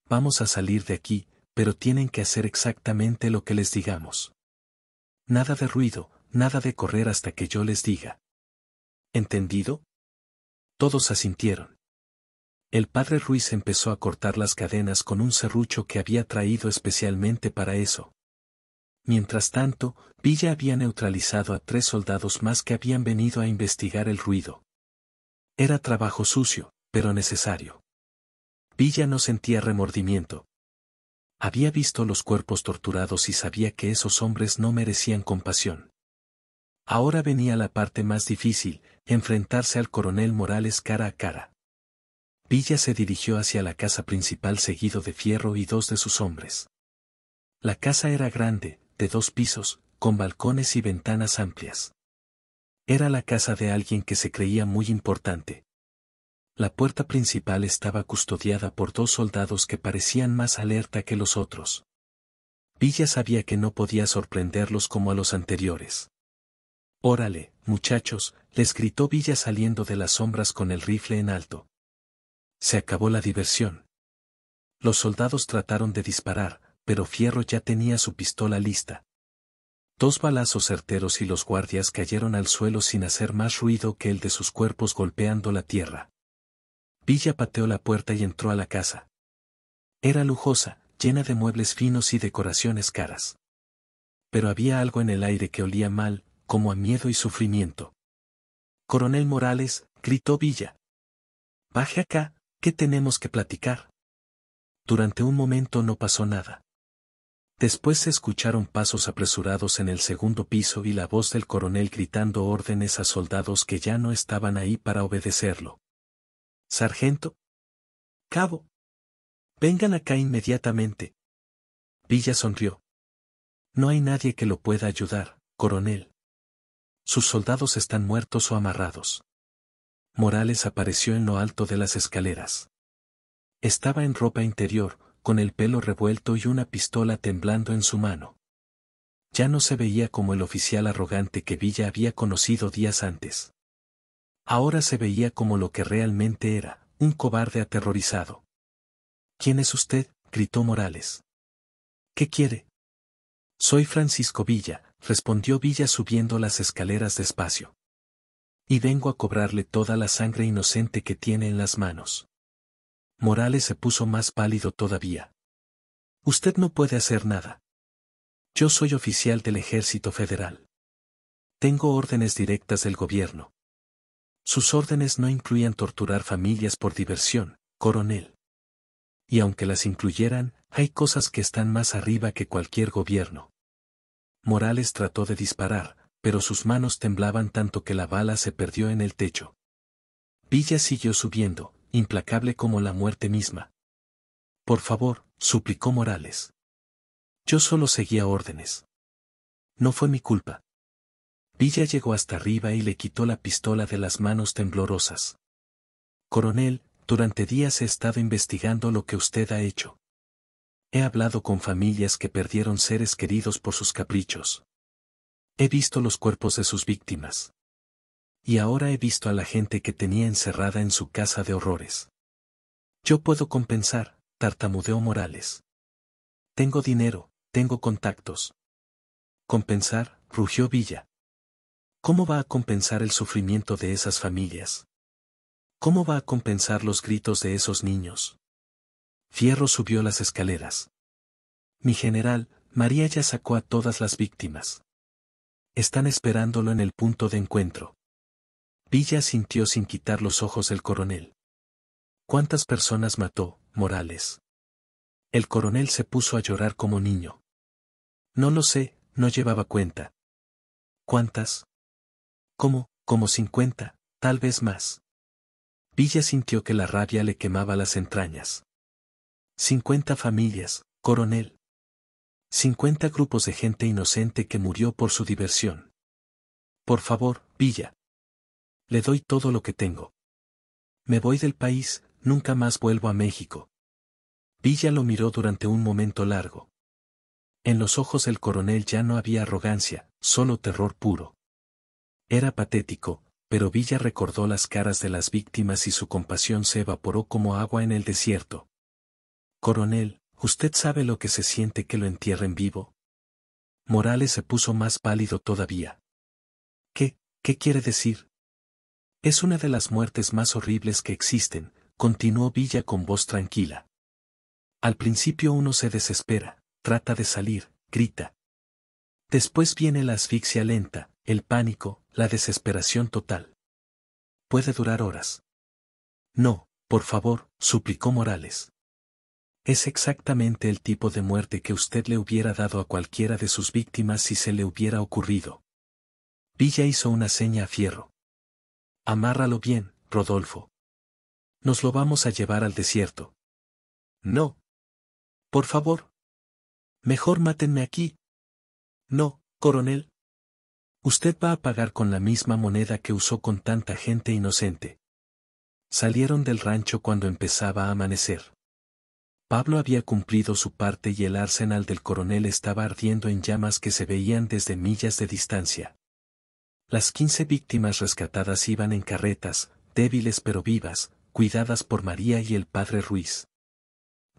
Speaker 1: Vamos a salir de aquí, pero tienen que hacer exactamente lo que les digamos. Nada de ruido, nada de correr hasta que yo les diga. ¿Entendido? Todos asintieron. El padre Ruiz empezó a cortar las cadenas con un serrucho que había traído especialmente para eso. Mientras tanto, Villa había neutralizado a 3 soldados más que habían venido a investigar el ruido. Era trabajo sucio, pero necesario. Villa no sentía remordimiento. Había visto los cuerpos torturados y sabía que esos hombres no merecían compasión. Ahora venía la parte más difícil, enfrentarse al coronel Morales cara a cara. Villa se dirigió hacia la casa principal seguido de Fierro y 2 de sus hombres. La casa era grande, de 2 pisos, con balcones y ventanas amplias. Era la casa de alguien que se creía muy importante. La puerta principal estaba custodiada por 2 soldados que parecían más alerta que los otros. Villa sabía que no podía sorprenderlos como a los anteriores. «Órale, muchachos», les gritó Villa saliendo de las sombras con el rifle en alto. Se acabó la diversión. Los soldados trataron de disparar, pero Fierro ya tenía su pistola lista. 2 balazos certeros y los guardias cayeron al suelo sin hacer más ruido que el de sus cuerpos golpeando la tierra. Villa pateó la puerta y entró a la casa. Era lujosa, llena de muebles finos y decoraciones caras. Pero había algo en el aire que olía mal, como a miedo y sufrimiento. «Coronel Morales», gritó Villa. «Baje acá, que tenemos que platicar». Durante un momento no pasó nada. Después se escucharon pasos apresurados en el segundo piso y la voz del coronel gritando órdenes a soldados que ya no estaban ahí para obedecerlo. «Sargento. Cabo. Vengan acá inmediatamente». Villa sonrió. «No hay nadie que lo pueda ayudar, coronel. Sus soldados están muertos o amarrados». Morales apareció en lo alto de las escaleras. Estaba en ropa interior, con el pelo revuelto y una pistola temblando en su mano. Ya no se veía como el oficial arrogante que Villa había conocido días antes. Ahora se veía como lo que realmente era, un cobarde aterrorizado. «¿Quién es usted?», gritó Morales. «¿Qué quiere?». «Soy Francisco Villa», respondió Villa subiendo las escaleras despacio. Y vengo a cobrarle toda la sangre inocente que tiene en las manos. Morales se puso más pálido todavía. Usted no puede hacer nada. Yo soy oficial del Ejército Federal. Tengo órdenes directas del gobierno. Sus órdenes no incluían torturar familias por diversión, coronel. Y aunque las incluyeran, hay cosas que están más arriba que cualquier gobierno. Morales trató de disparar, pero sus manos temblaban tanto que la bala se perdió en el techo. Villa siguió subiendo, implacable como la muerte misma. Por favor, suplicó Morales. Yo solo seguía órdenes. No fue mi culpa. Villa llegó hasta arriba y le quitó la pistola de las manos temblorosas. Coronel, durante días he estado investigando lo que usted ha hecho. He hablado con familias que perdieron seres queridos por sus caprichos. He visto los cuerpos de sus víctimas. Y ahora he visto a la gente que tenía encerrada en su casa de horrores. Yo puedo compensar, tartamudeó Morales. Tengo dinero, tengo contactos. ¿Compensar?, rugió Villa. ¿Cómo va a compensar el sufrimiento de esas familias? ¿Cómo va a compensar los gritos de esos niños? Fierro subió las escaleras. Mi general, María ya sacó a todas las víctimas. Están esperándolo en el punto de encuentro. Villa sintió sin quitar los ojos del coronel. ¿Cuántas personas mató, Morales? El coronel se puso a llorar como niño. No lo sé, no llevaba cuenta. ¿Cuántas? Como 50, tal vez más. Villa sintió que la rabia le quemaba las entrañas. 50 familias, coronel. 50 grupos de gente inocente que murió por su diversión. Por favor, Villa. Le doy todo lo que tengo. Me voy del país, nunca más vuelvo a México. Villa lo miró durante un momento largo. En los ojos del coronel ya no había arrogancia, solo terror puro. Era patético, pero Villa recordó las caras de las víctimas y su compasión se evaporó como agua en el desierto. Coronel, ¿usted sabe lo que se siente que lo entierren vivo? Morales se puso más pálido todavía. ¿Qué quiere decir? Es una de las muertes más horribles que existen, continuó Villa con voz tranquila. Al principio uno se desespera, trata de salir, grita. Después viene la asfixia lenta, el pánico, la desesperación total. Puede durar horas. No, por favor, suplicó Morales. Es exactamente el tipo de muerte que usted le hubiera dado a cualquiera de sus víctimas si se le hubiera ocurrido. Villa hizo una seña a Fierro. Amárralo bien, Rodolfo. Nos lo vamos a llevar al desierto. No. Por favor. Mejor mátenme aquí. No, coronel. Usted va a pagar con la misma moneda que usó con tanta gente inocente. Salieron del rancho cuando empezaba a amanecer. Pablo había cumplido su parte y el arsenal del coronel estaba ardiendo en llamas que se veían desde millas de distancia. Las 15 víctimas rescatadas iban en carretas, débiles pero vivas, cuidadas por María y el padre Ruiz.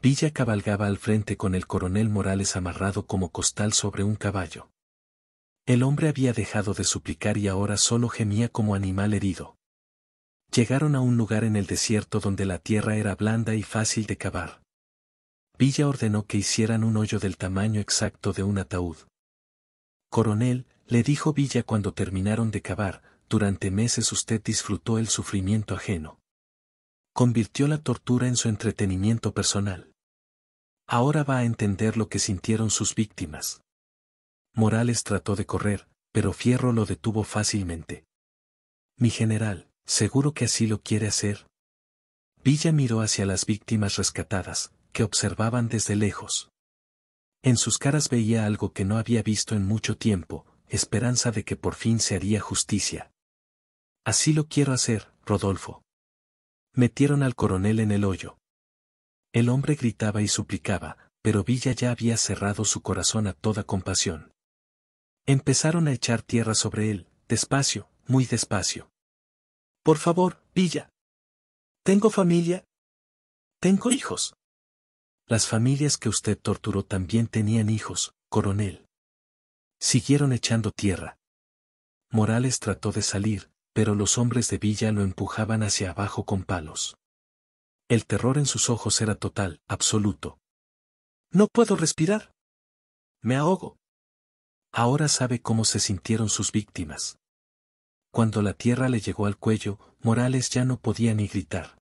Speaker 1: Villa cabalgaba al frente con el coronel Morales amarrado como costal sobre un caballo. El hombre había dejado de suplicar y ahora solo gemía como animal herido. Llegaron a un lugar en el desierto donde la tierra era blanda y fácil de cavar. Villa ordenó que hicieran un hoyo del tamaño exacto de un ataúd. Coronel, le dijo Villa cuando terminaron de cavar, durante meses usted disfrutó el sufrimiento ajeno. Convirtió la tortura en su entretenimiento personal. Ahora va a entender lo que sintieron sus víctimas. Morales trató de correr, pero Fierro lo detuvo fácilmente. Mi general, ¿seguro que así lo quiere hacer? Villa miró hacia las víctimas rescatadas, que observaban desde lejos. En sus caras veía algo que no había visto en mucho tiempo, esperanza de que por fin se haría justicia. Así lo quiero hacer, Rodolfo. Metieron al coronel en el hoyo. El hombre gritaba y suplicaba, pero Villa ya había cerrado su corazón a toda compasión. Empezaron a echar tierra sobre él, despacio, muy despacio. Por favor, Villa. Tengo familia. Tengo hijos. Las familias que usted torturó también tenían hijos, coronel. Siguieron echando tierra. Morales trató de salir, pero los hombres de Villa lo empujaban hacia abajo con palos. El terror en sus ojos era total, absoluto. «No puedo respirar. Me ahogo». Ahora sabe cómo se sintieron sus víctimas. Cuando la tierra le llegó al cuello, Morales ya no podía ni gritar.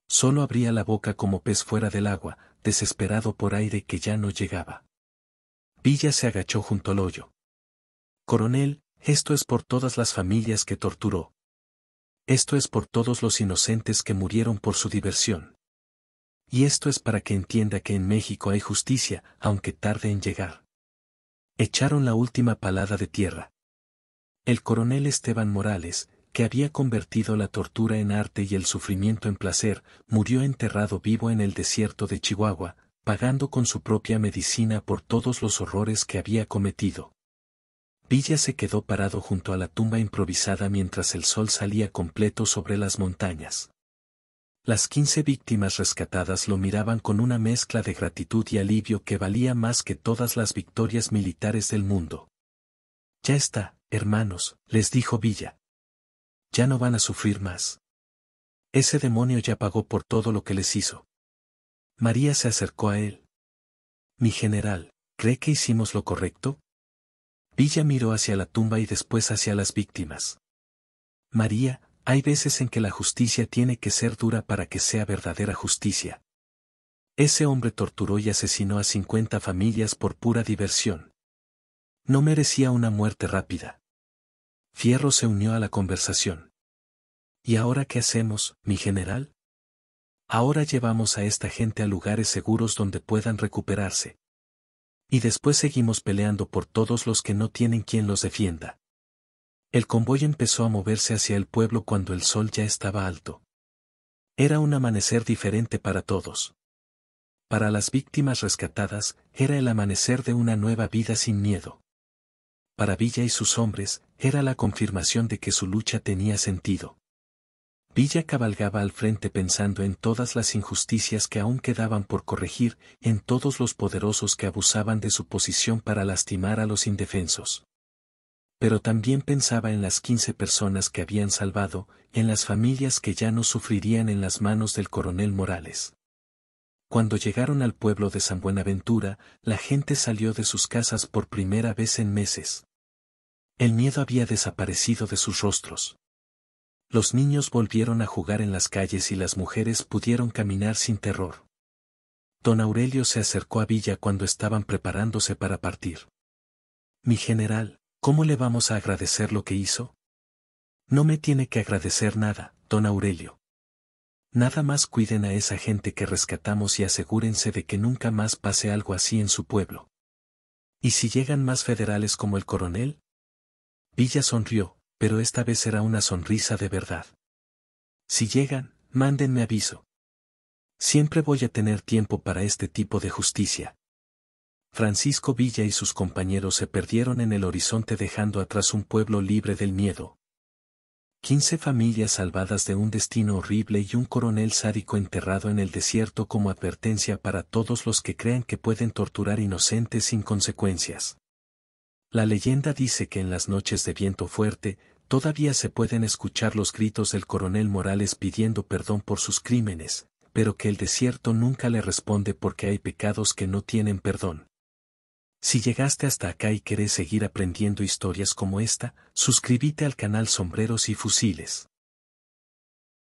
Speaker 1: Solo abría la boca como pez fuera del agua, desesperado por aire que ya no llegaba. Villa se agachó junto al hoyo. «Coronel, esto es por todas las familias que torturó. Esto es por todos los inocentes que murieron por su diversión. Y esto es para que entienda que en México hay justicia, aunque tarde en llegar». Echaron la última palada de tierra. El coronel Esteban Morales, que había convertido la tortura en arte y el sufrimiento en placer, murió enterrado vivo en el desierto de Chihuahua, pagando con su propia medicina por todos los horrores que había cometido. Villa se quedó parado junto a la tumba improvisada mientras el sol salía completo sobre las montañas. Las 15 víctimas rescatadas lo miraban con una mezcla de gratitud y alivio que valía más que todas las victorias militares del mundo. «Ya está, hermanos», les dijo Villa. «Ya no van a sufrir más. Ese demonio ya pagó por todo lo que les hizo». María se acercó a él. «Mi general, ¿cree que hicimos lo correcto?». Villa miró hacia la tumba y después hacia las víctimas. «María, hay veces en que la justicia tiene que ser dura para que sea verdadera justicia. Ese hombre torturó y asesinó a 50 familias por pura diversión. No merecía una muerte rápida». Fierro se unió a la conversación. «¿Y ahora qué hacemos, mi general?». «Ahora llevamos a esta gente a lugares seguros donde puedan recuperarse. Y después seguimos peleando por todos los que no tienen quien los defienda». El convoy empezó a moverse hacia el pueblo cuando el sol ya estaba alto. Era un amanecer diferente para todos. Para las víctimas rescatadas, era el amanecer de una nueva vida sin miedo. Para Villa y sus hombres, era la confirmación de que su lucha tenía sentido. Villa cabalgaba al frente pensando en todas las injusticias que aún quedaban por corregir, en todos los poderosos que abusaban de su posición para lastimar a los indefensos. Pero también pensaba en las 15 personas que habían salvado, en las familias que ya no sufrirían en las manos del coronel Morales. Cuando llegaron al pueblo de San Buenaventura, la gente salió de sus casas por primera vez en meses. El miedo había desaparecido de sus rostros. Los niños volvieron a jugar en las calles y las mujeres pudieron caminar sin terror. Don Aurelio se acercó a Villa cuando estaban preparándose para partir. «Mi general, ¿cómo le vamos a agradecer lo que hizo?». «No me tiene que agradecer nada, don Aurelio. Nada más cuiden a esa gente que rescatamos y asegúrense de que nunca más pase algo así en su pueblo». «¿Y si llegan más federales como el coronel?». Villa sonrió, pero esta vez era una sonrisa de verdad. «Si llegan, mándenme aviso. Siempre voy a tener tiempo para este tipo de justicia». Francisco Villa y sus compañeros se perdieron en el horizonte dejando atrás un pueblo libre del miedo. 15 familias salvadas de un destino horrible y un coronel sádico enterrado en el desierto como advertencia para todos los que crean que pueden torturar inocentes sin consecuencias. La leyenda dice que en las noches de viento fuerte, todavía se pueden escuchar los gritos del coronel Morales pidiendo perdón por sus crímenes, pero que el desierto nunca le responde porque hay pecados que no tienen perdón. Si llegaste hasta acá y querés seguir aprendiendo historias como esta, suscríbete al canal Sombreros y Fusiles.